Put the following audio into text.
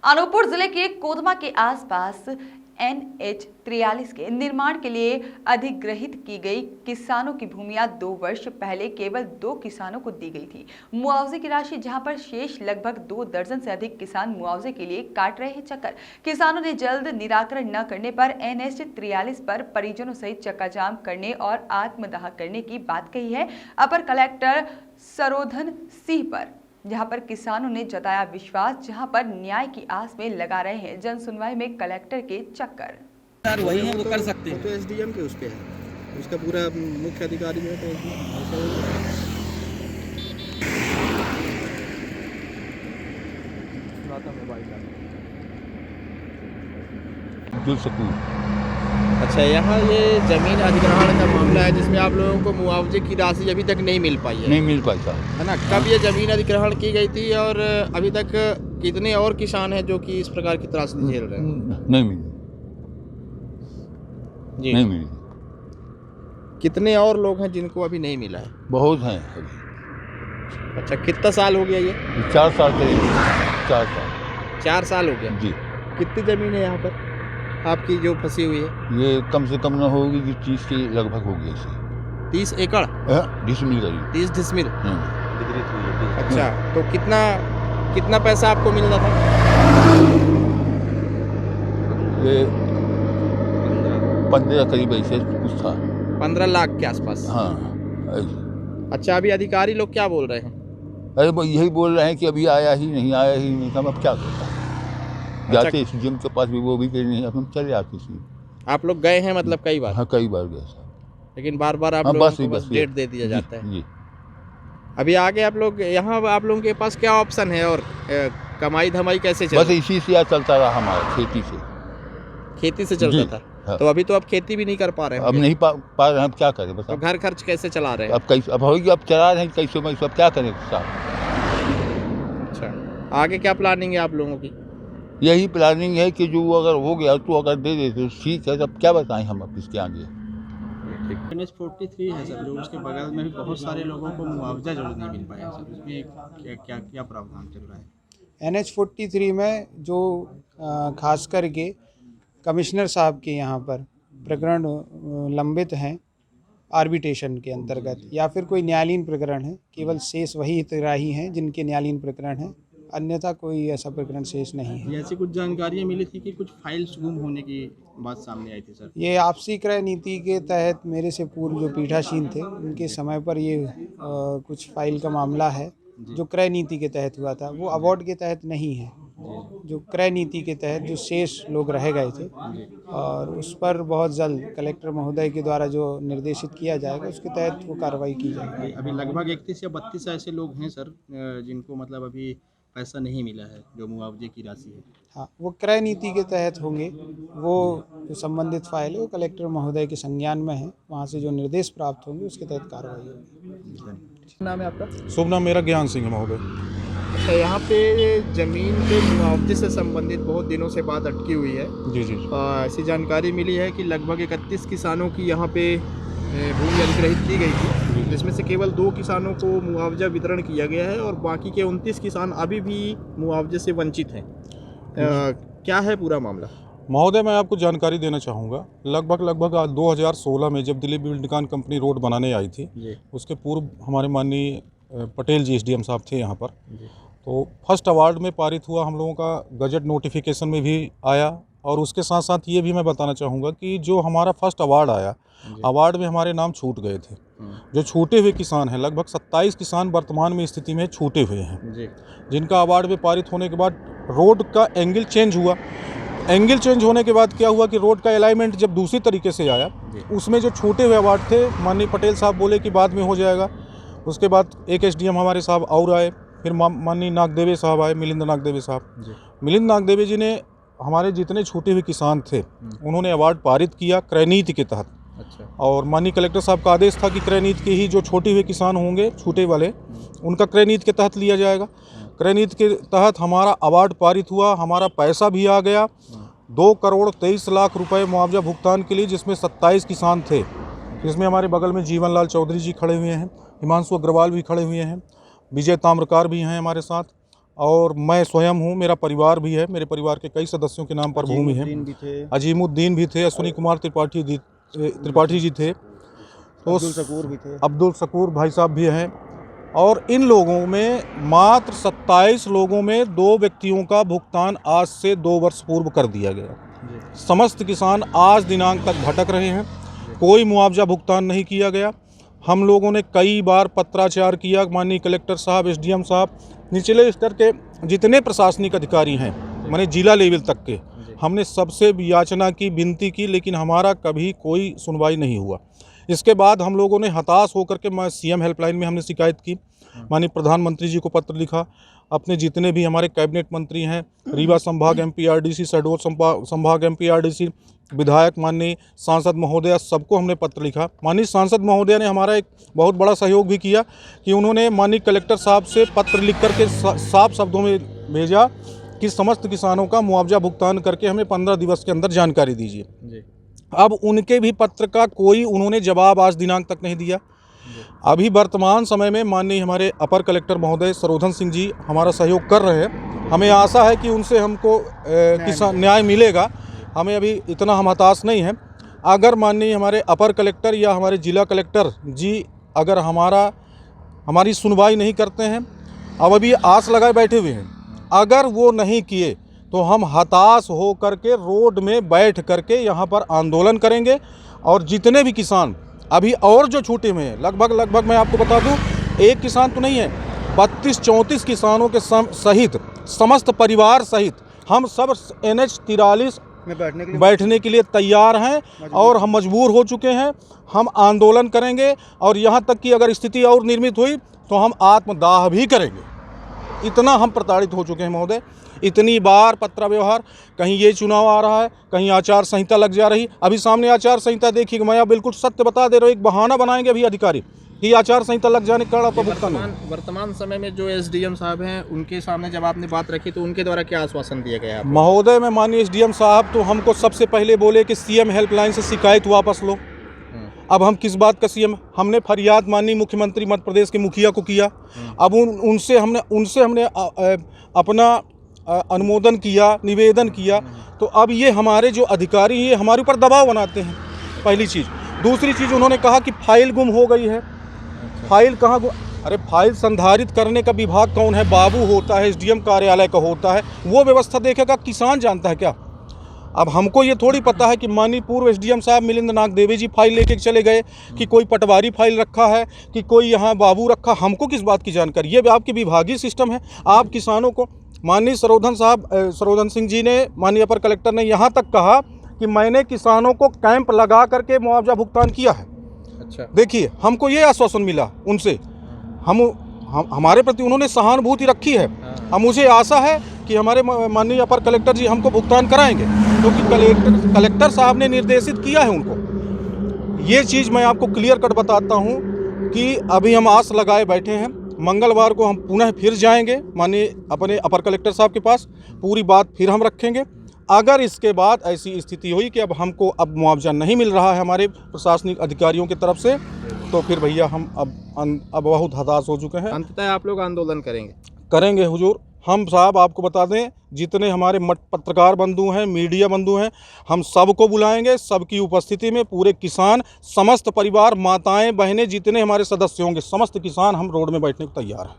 अनूपपुर जिले के कोदमा के आसपास NH 43 के निर्माण के लिए अधिग्रहित की गई किसानों की भूमियां 2 वर्ष पहले केवल 2 किसानों को दी गई थी। मुआवजे की राशि जहां पर शेष लगभग 2 दर्जन से अधिक किसान मुआवजे के लिए काट रहे हैं चक्कर। किसानों ने जल्द निराकरण न करने पर NH 43 पर परिजनों सहित चक्काजाम करने और आत्मदाह करने की बात कही है। अपर कलेक्टर सरोधन सिंह पर जहां पर किसानों ने जताया विश्वास, जहां पर न्याय की आस में लगा रहे हैं जन सुनवाई में कलेक्टर के चक्कर। सर वही है, वो कर सकते हैं। तो SDM के उस पे है, उसका पूरा मुख्य अधिकारी जो है जुड़ सकूँ। अच्छा, यहाँ ये जमीन अधिग्रहण का मामला है जिसमें आप लोगों को मुआवजे की राशि अभी तक नहीं मिल पाई है। नहीं मिल पाई था, है ना। कब ये जमीन अधिग्रहण की गई थी और अभी तक कितने और किसान हैं जो कि इस प्रकार की त्रासदी झेल रहे हैं? नहीं मिली जी, नहीं मिली। कितने और लोग हैं जिनको अभी नहीं मिला है? बहुत हैं अभी। अच्छा, कितना साल हो गया ये? 4 साल करीब, 4 साल। 4 साल हो गया जी। कितनी ज़मीन है यहाँ पर आपकी जो फंसी हुई है? ये कम से कम न होगी कि 30 के लगभग होगी ऐसे। 30 एकड़? डिसमिल करीब। 30 डिसमिल। अधिग्रहित हुई है। अच्छा, तो कितना पैसा आपको मिलना था? ये 15 करीब ऐसे कुछ था। 15 लाख के आसपास। हाँ ऐसे। अच्छा, अभी अधिकारी लोग क्या बोल रहे हैं? अरे वो यही बोल रहे हैं कि अभी आया ही नहीं हम अब क्या करता। जाते SDM के पास भी वो भी कहीं नहीं, अब हम चले आते थे। आप लोग गए हैं मतलब कई बार? हाँ कई बार गए साहब, लेकिन बार बार आप हाँ, लोगों बस को बस डेट दे दिया जाता है। जी। अभी आगे आप लोग यहाँ आप लोगों के पास क्या ऑप्शन है और कमाई धमाई कैसे चल? बस इसी से यार चलता रहा हमारा, खेती से। खेती से चलता था। हाँ। तो अभी तो आप खेती भी नहीं कर पा रहे हैं? अब नहीं पा रहे हैं, अब क्या करें बताओ। तो घर खर्च कैसे चला रहे हैं? अब कैसे अब होगी, अब चला रहे हैं कैसे मैं सब क्या करें साहब। अच्छा, आगे क्या प्लानिंग है आप लोगों की? यही प्लानिंग है कि जो अगर हो गया तो अगर दे देते तो ठीक है, तब क्या बताएं हम अब इसके आगे। NH 43 है सर, जो उसके बगल में भी बहुत सारे लोगों को मुआवजा जो नहीं मिल पाया सर, उसमें क्या प्रावधान चल रहा है? NH 43 में जो खास करके कमिश्नर साहब के यहाँ पर प्रकरण लंबित हैं आर्बिट्रेशन के अंतर्गत, या फिर कोई न्यायालयीन प्रकरण है, केवल शेष वही हितग्राही हैं जिनके न्यायालयीन प्रकरण हैं, अन्यथा कोई ऐसा प्रकरण शेष नहीं है। ऐसी कुछ जानकारियाँ मिली थी कि कुछ फाइल्स गुम होने की बात सामने आई थी सर। ये आपसी क्रय नीति के तहत मेरे से पूर्व जो पीठासीन थे उनके समय पर ये कुछ फाइल का मामला है जो क्रय नीति के तहत हुआ था, वो अवार्ड के तहत नहीं है। जो क्रय नीति के तहत जो शेष लोग रह गए थे, और उस पर बहुत जल्द कलेक्टर महोदय के द्वारा जो निर्देशित किया जाएगा उसके तहत वो कार्रवाई की जाएगी। अभी लगभग 31 या 32 ऐसे लोग हैं सर जिनको मतलब अभी पैसा नहीं मिला है, जो मुआवजे की राशि है। हाँ, वो क्रय नीति के तहत होंगे। वो जो संबंधित फाइल है वो कलेक्टर महोदय के संज्ञान में है, वहाँ से जो निर्देश प्राप्त होंगे उसके तहत कार्रवाई होगी। नाम है आपका? शुभ नाम मेरा ज्ञान सिंह है महोदय। अच्छा, यहाँ पे जमीन के मुआवजे से संबंधित बहुत दिनों से बात अटकी हुई है। जी जी। ऐसी जानकारी मिली है कि लगभग 31 किसानों की यहाँ पे भूमि अधिग्रहित की गई थी, जिसमें से केवल 2 किसानों को मुआवजा वितरण किया गया है और बाकी के 29 किसान अभी भी मुआवजे से वंचित हैं। क्या है पूरा मामला? महोदय, मैं आपको जानकारी देना चाहूँगा। लगभग 2016 में जब दिलीप बिल्डकॉन कंपनी रोड बनाने आई थी, उसके पूर्व हमारे माननीय पटेल जी SDM साहब थे यहाँ पर, तो फर्स्ट अवार्ड में पारित हुआ, हम लोगों का गजट नोटिफिकेशन में भी आया। और उसके साथ साथ ये भी मैं बताना चाहूँगा कि जो हमारा फर्स्ट अवार्ड आया, अवार्ड में हमारे नाम छूट गए थे। जो छूटे हुए किसान हैं, लगभग 27 किसान वर्तमान में स्थिति में छूटे हुए हैं, जिनका अवार्ड में पारित होने के बाद रोड का एंगल चेंज हुआ। एंगल चेंज होने के बाद क्या हुआ कि रोड का अलाइनमेंट जब दूसरी तरीके से आया, उसमें जो छूटे हुए अवार्ड थे, माननीय पटेल साहब बोले कि बाद में हो जाएगा। उसके बाद एक SDM हमारे साहब और आए, फिर माननीय नागदेवे साहब आए, मिलिंद नागदेवे साहब। मिलिंद नागदेवे जी ने हमारे जितने छूटे हुए किसान थे उन्होंने अवार्ड पारित किया क्रय नीति के तहत। अच्छा। और माननीय कलेक्टर साहब का आदेश था कि क्रय नीति के ही जो छोटे हुए किसान होंगे, छूटे वाले, उनका क्रय नीति के तहत लिया जाएगा। क्रय नीति के तहत हमारा अवार्ड पारित हुआ, हमारा पैसा भी आ गया 2,23,00,000 रुपए मुआवजा भुगतान के लिए, जिसमें 27 किसान थे। जिसमें हमारे बगल में जीवन लाल चौधरी जी खड़े हुए हैं, हिमांशु अग्रवाल भी खड़े हुए हैं, विजय ताम्रकार भी हैं हमारे साथ, और मैं स्वयं हूँ, मेरा परिवार भी है, मेरे परिवार के कई सदस्यों के नाम पर भूमि है। अजीमुद्दीन भी थे, अश्विनी कुमार त्रिपाठी जी थे, तो अब्दुल शकूर भाई साहब भी हैं। और इन लोगों में मात्र 27 लोगों में 2 व्यक्तियों का भुगतान आज से 2 वर्ष पूर्व कर दिया गया। समस्त किसान आज दिनांक तक भटक रहे हैं, कोई मुआवजा भुगतान नहीं किया गया। हम लोगों ने कई बार पत्राचार किया, माननीय कलेक्टर साहब, एसडीएम साहब, निचले स्तर के जितने प्रशासनिक अधिकारी हैं, माने जिला लेवल तक के, हमने सबसे याचना की, विनती की, लेकिन हमारा कभी कोई सुनवाई नहीं हुआ। इसके बाद हम लोगों ने हताश होकर के सीएम हेल्पलाइन में हमने शिकायत की, माननीय प्रधानमंत्री जी को पत्र लिखा, अपने जितने भी हमारे कैबिनेट मंत्री हैं, रीवा संभाग एमपीआरडीसी, शहडोल संभाग एमपीआरडीसी, विधायक, माननीय सांसद महोदया, सबको हमने पत्र लिखा। माननीय सांसद महोदया ने हमारा एक बहुत बड़ा सहयोग भी किया कि उन्होंने माननीय कलेक्टर साहब से पत्र लिख करके साफ शब्दों में भेजा कि समस्त किसानों का मुआवजा भुगतान करके हमें 15 दिवस के अंदर जानकारी दीजिए। अब उनके भी पत्र का कोई उन्होंने जवाब आज दिनांक तक नहीं दिया। अभी वर्तमान समय में माननीय हमारे अपर कलेक्टर महोदय सरोधन सिंह जी हमारा सहयोग कर रहे हैं। हमें आशा है कि उनसे हमको किसान न्याय मिलेगा। हमें अभी इतना हम हताश नहीं हैं। अगर माननीय हमारे अपर कलेक्टर या हमारे जिला कलेक्टर जी अगर हमारी सुनवाई नहीं करते हैं, अब अभी आस लगाए बैठे हुए हैं, अगर वो नहीं किए तो हम हताश हो करके रोड में बैठ करके यहाँ पर आंदोलन करेंगे। और जितने भी किसान अभी और जो छूटे हुए हैं, लगभग मैं आपको बता दूं, एक किसान तो नहीं है, 32-34 किसानों के सहित, समस्त परिवार सहित हम सब NH 43 में बैठने के लिए तैयार हैं और हम मजबूर हो चुके हैं। हम आंदोलन करेंगे और यहाँ तक कि अगर स्थिति और निर्मित हुई तो हम आत्मदाह भी करेंगे। इतना हम प्रताड़ित हो चुके हैं महोदय। इतनी बार पत्र व्यवहार, कहीं ये चुनाव आ रहा है, कहीं आचार संहिता लग जा रही। अभी सामने आचार संहिता देखिए, मैं बिल्कुल सत्य बता दे रहा हूँ, एक बहाना बनाएंगे अभी अधिकारी कि आचार संहिता लग जाने के कारण आपका भुगतान नहीं। वर्तमान समय में जो एसडीएम साहब हैं, उनके सामने जब आपने बात रखी तो उनके द्वारा क्या आश्वासन दिया गया? महोदय में माननीय एसडीएम साहब तो हमको सबसे पहले बोले कि सीएम हेल्पलाइन से शिकायत वापस लो। अब हम किस बात का सीएम, हमने फरियाद माननीय मुख्यमंत्री मध्य प्रदेश के मुखिया को किया। अब उनसे हमने अपना अनुमोदन किया, निवेदन किया। तो अब ये हमारे जो अधिकारी हैं हमारे ऊपर दबाव बनाते हैं, पहली चीज़। दूसरी चीज़, उन्होंने कहा कि फाइल गुम हो गई है। फाइल कहाँ गुम? अरे फाइल संधारित करने का विभाग कौन है? बाबू होता है, एसडीएम कार्यालय का होता है, वो व्यवस्था देखेगा। किसान जानता है क्या? अब हमको ये थोड़ी पता है कि माननीय पूर्व एसडीएम साहब मिलिंद नाग देवी जी फाइल लेके चले गए, कि कोई पटवारी फाइल रखा है, कि कोई यहाँ बाबू रखा। हमको किस बात की जानकारी? ये आपकी विभागीय सिस्टम है। आप किसानों को, माननीय सरोधन सिंह जी ने, माननीय अपर कलेक्टर ने यहाँ तक कहा कि मैंने किसानों को कैंप लगा करके मुआवजा भुगतान किया है। अच्छा, देखिए हमको ये आश्वासन मिला उनसे, हमारे प्रति उन्होंने सहानुभूति रखी है। अब मुझे आशा है कि हमारे माननीय अपर कलेक्टर जी हमको भुगतान कराएंगे, क्योंकि कलेक्टर साहब ने निर्देशित किया है उनको। ये चीज़ मैं आपको क्लियर कट बताता हूँ कि अभी हम आस लगाए बैठे हैं। मंगलवार को हम पुनः फिर जाएंगे माननीय अपने अपर कलेक्टर साहब के पास, पूरी बात फिर हम रखेंगे। अगर इसके बाद ऐसी स्थिति हुई कि अब मुआवजा नहीं मिल रहा है हमारे प्रशासनिक अधिकारियों की तरफ से, तो फिर भैया हम अब बहुत हताश हो चुके हैं। अंततः आप लोग आंदोलन करेंगे हुजूर। हम साहब आपको बता दें, जितने हमारे पत्रकार बंधु हैं, मीडिया बंधु हैं, हम सबको बुलाएंगे। सबकी उपस्थिति में पूरे किसान, समस्त परिवार, माताएं, बहनें, जितने हमारे सदस्य होंगे, समस्त किसान हम रोड में बैठने को तैयार हैं।